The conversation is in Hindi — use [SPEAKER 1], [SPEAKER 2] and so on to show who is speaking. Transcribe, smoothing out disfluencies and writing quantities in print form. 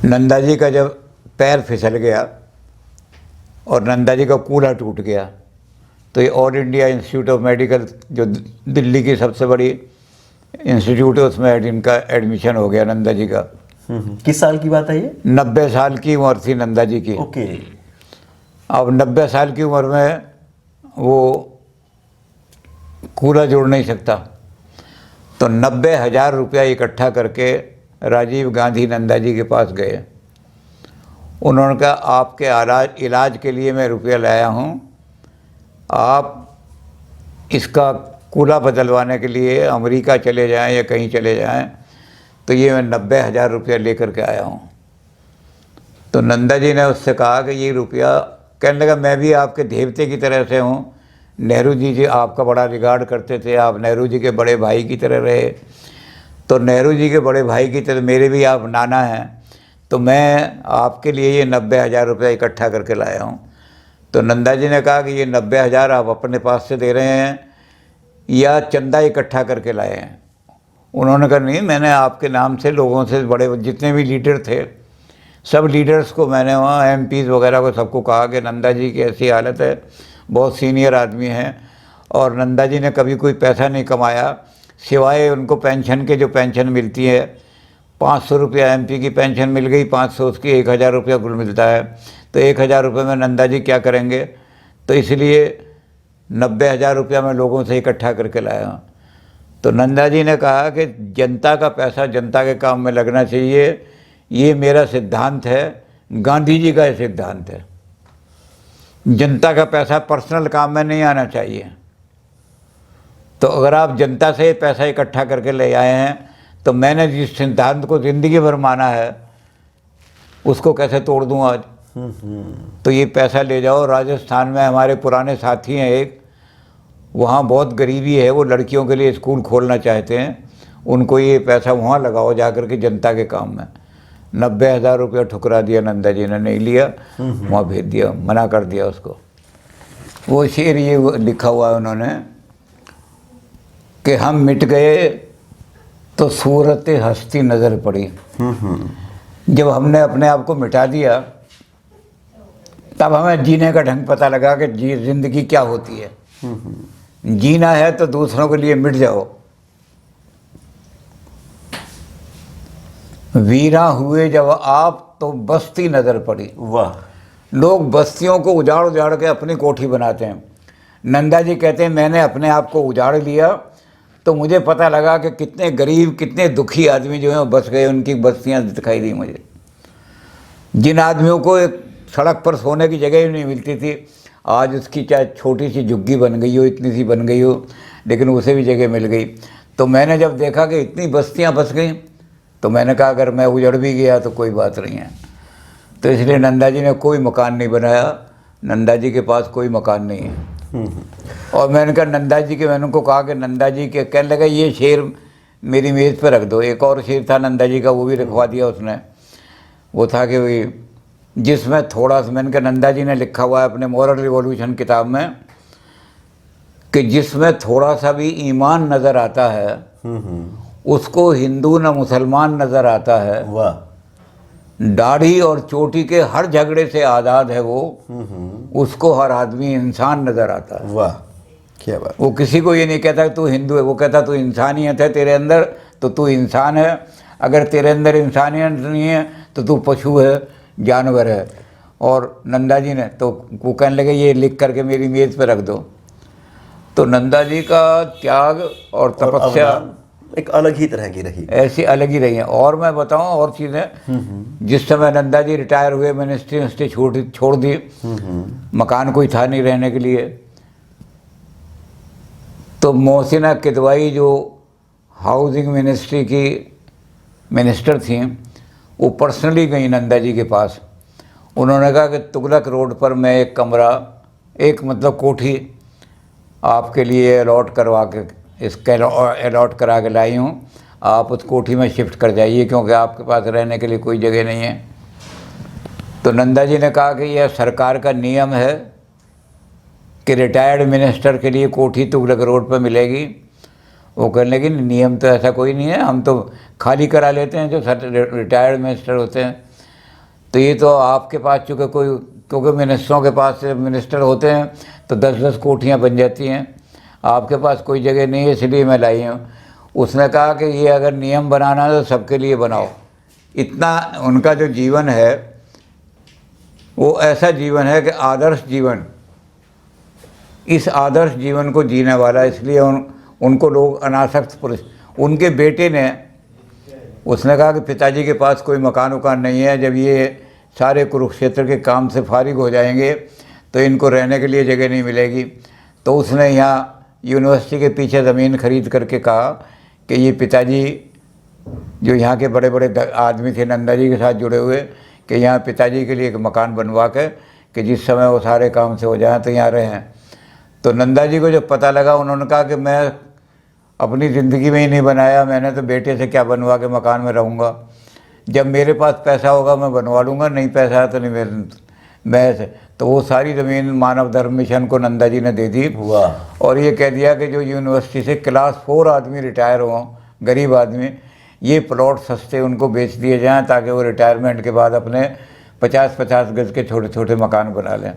[SPEAKER 1] नंदा जी का जब पैर फिसल गया और नंदा जी का कूल्हा टूट गया तो ये all India institute of medical जो दिल्ली की सबसे बड़ी इंस्टीट्यूट है उसमें इनका एडमिशन हो गया नंदा जी का।
[SPEAKER 2] किस साल की बात है ये?
[SPEAKER 1] 90 साल की उम्र थी नंदा जी की।
[SPEAKER 2] ओके।
[SPEAKER 1] अब 90 साल की उम्र में वो कूल्हा जोड़ नहीं सकता, तो 90,000 रुपया इकट्ठा करके राजीव गांधी नंदा जी के पास गए। उन्होंने कहा आपके इलाज के लिए मैं रुपया लाया हूँ, आप इसका कूल्हा बदलवाने के लिए अमेरिका चले जाएं या कहीं चले जाएं, तो ये मैं 90,000 रुपया लेकर के आया हूँ। तो नंदा जी ने उससे कहा कि ये रुपया, कहने लगा मैं भी आपके देवते की तरह से हूँ, नेहरू जी आपका बड़ा रिगार्ड करते थे, आप नेहरू जी के बड़े भाई की तरह रहे, तो नेहरू जी के बड़े भाई की तरह मेरे भी आप नाना हैं, तो मैं आपके लिए ये 90,000 रुपया इकट्ठा करके लाया हूँ। तो नंदा जी ने कहा कि ये 90,000 आप अपने पास से दे रहे हैं या चंदा इकट्ठा करके लाए हैं? उन्होंने कहा नहीं, मैंने आपके नाम से लोगों से, बड़े जितने भी लीडर थे सब लीडर्स को मैंने वहाँ एमपीज़ वगैरह को सबको कहा कि नंदा जी की ऐसी हालत है, बहुत सीनियर आदमी हैं और नंदा जी ने कभी कोई पैसा नहीं कमाया सिवाय उनको पेंशन के, जो पेंशन मिलती है 500 रुपया एमपी की पेंशन मिल गई, 500 उसकी 1,000 रुपया कुल मिलता है, तो 1,000 रुपये में नंदा जी क्या करेंगे? तो इसलिए 90,000 रुपया मैं लोगों से इकट्ठा करके लाया हूँ। तो नंदा जी ने कहा कि जनता का पैसा जनता के काम में लगना चाहिए, ये मेरा सिद्धांत है, गांधी जी का ये सिद्धांत है। जनता का पैसा पर्सनल काम में नहीं आना चाहिए। तो अगर आप जनता से पैसा इकट्ठा करके ले आए हैं तो मैंने जिस सिद्धांत को ज़िंदगी भर माना है उसको कैसे तोड़ दूँ आज? तो ये पैसा ले जाओ। राजस्थान में हमारे पुराने साथी हैं एक, वहाँ बहुत गरीबी है, वो लड़कियों के लिए स्कूल खोलना चाहते हैं, उनको ये पैसा वहाँ लगाओ जा कर के जनता के काम में। 90,000 रुपया ठुकरा दिया नंदा जी ने, नहीं लिया, वहाँ भेज दिया, मना कर दिया उसको। वो शेर ये लिखा हुआ है उन्होंने कि हम मिट गए तो सूरत हस्ती नज़र पड़ी। जब हमने अपने आप को मिटा दिया तब हमें जीने का ढंग पता लगा कि जिंदगी क्या होती है। जीना है तो दूसरों के लिए मिट जाओ। वीरा हुए जब आप तो बस्ती नज़र पड़ी।
[SPEAKER 2] वाह।
[SPEAKER 1] लोग बस्तियों को उजाड़ उजाड़ के अपनी कोठी बनाते हैं। नंदा जी कहते हैं मैंने अपने आप को उजाड़ लिया तो मुझे पता लगा कि कितने गरीब, कितने दुखी आदमी जो हैं वो बस गए, उनकी बस्तियां दिखाई दी मुझे। जिन आदमियों को एक सड़क पर सोने की जगह ही नहीं मिलती थी, आज उसकी चाहे छोटी सी झुग्गी बन गई हो, इतनी सी बन गई हो, लेकिन उसे भी जगह मिल गई। तो मैंने जब देखा कि इतनी बस्तियां बस गई तो मैंने कहा अगर मैं उजड़ भी गया तो कोई बात नहीं है। तो इसलिए नंदा जी ने कोई मकान नहीं बनाया, नंदा जी के पास कोई मकान नहीं है। और मैंने कहा नंदा जी के, मैंने उनको कहा कि नंदा जी के, कहने लगा ये शेर मेरी मेज़ पर रख दो। एक और शेर था नंदा जी का, वो भी रखवा दिया उसने। वो था कि वही जिसमें थोड़ा सा, मैंने कहा नंदा जी ने लिखा हुआ है अपने मॉरल रिवॉल्यूशन किताब में कि जिसमें थोड़ा सा भी ईमान नज़र आता है उसको हिंदू न मुसलमान नज़र आता है।
[SPEAKER 2] वाह।
[SPEAKER 1] दाढ़ी और चोटी के हर झगड़े से आज़ाद है वो, उसको हर आदमी इंसान नज़र आता है।
[SPEAKER 2] वाह, क्या बात।
[SPEAKER 1] वो किसी को ये नहीं कहता कि तू हिंदू है, वो कहता तू इंसानियत है तेरे अंदर तो तू इंसान है, अगर तेरे अंदर इंसानियत नहीं है तो तू पशु है, जानवर है। और नंदा जी ने तो वो कहने लगे ये लिख करके मेरी मेज़ पे रख दो। तो नंदा जी का त्याग और तपस्या
[SPEAKER 2] एक अलग ही तरह की रही,
[SPEAKER 1] ऐसी अलग ही रही है। और मैं बताऊं और चीज़ें, जिस समय नंदा जी रिटायर हुए मिनिस्ट्री छोड़ दी, मकान कोई था नहीं रहने के लिए, तो मोहसिना किदवाई जो हाउसिंग मिनिस्ट्री की मिनिस्टर थी, वो पर्सनली गई नंदा जी के पास। उन्होंने कहा कि तुगलक रोड पर मैं एक कमरा, एक मतलब कोठी आपके लिए अलॉट करवा के, इसका अलॉट करा के लाई हूँ, आप उस कोठी में शिफ्ट कर जाइए क्योंकि आपके पास रहने के लिए कोई जगह नहीं है। तो नंदा जी ने कहा कि यह सरकार का नियम है कि रिटायर्ड मिनिस्टर के लिए कोठी तुगलक रोड पर मिलेगी। वो कहने लगे नियम तो ऐसा कोई नहीं है, हम तो खाली करा लेते हैं जो रिटायर्ड मिनिस्टर होते हैं। तो ये तो आपके पास चूँकि कोई, क्योंकि मिनिस्टरों के पास मिनिस्टर होते हैं तो 10-10 कोठियाँ बन जाती हैं, आपके पास कोई जगह नहीं है इसलिए मैं लाई हूँ। उसने कहा कि ये अगर नियम बनाना है तो सबके लिए बनाओ। इतना उनका जो जीवन है वो ऐसा जीवन है कि आदर्श जीवन, इस आदर्श जीवन को जीने वाला, इसलिए उनको लोग अनासक्त पुरुष। उनके बेटे ने, उसने कहा कि पिताजी के पास कोई मकान उकान नहीं है, जब ये सारे कुरुक्षेत्र के काम से फारिग हो जाएंगे तो इनको रहने के लिए जगह नहीं मिलेगी। तो उसने यहाँ यूनिवर्सिटी के पीछे ज़मीन खरीद करके कहा कि ये पिताजी जो यहाँ के बड़े बड़े आदमी थे नंदा जी के साथ जुड़े हुए, कि यहाँ पिताजी के लिए एक मकान बनवा के कि जिस समय वो सारे काम से हो जाएं तो यहाँ रहें। तो नंदा जी को जब पता लगा, उन्होंने कहा कि मैं अपनी ज़िंदगी में ही नहीं बनाया, मैंने तो बेटे से क्या बनवा के मकान में रहूँगा। जब मेरे पास पैसा होगा मैं बनवा लूँगा, नहीं पैसा है तो नहीं मैं से। तो वो सारी ज़मीन मानव धर्म मिशन को नंदा जी ने दे दी।
[SPEAKER 2] वाह।
[SPEAKER 1] और ये कह दिया कि जो यूनिवर्सिटी से क्लास 4 आदमी रिटायर हों, गरीब आदमी, ये प्लॉट सस्ते उनको बेच दिए जाएँ ताकि वो रिटायरमेंट के बाद अपने 50-50 गज के छोटे छोटे मकान बना लें।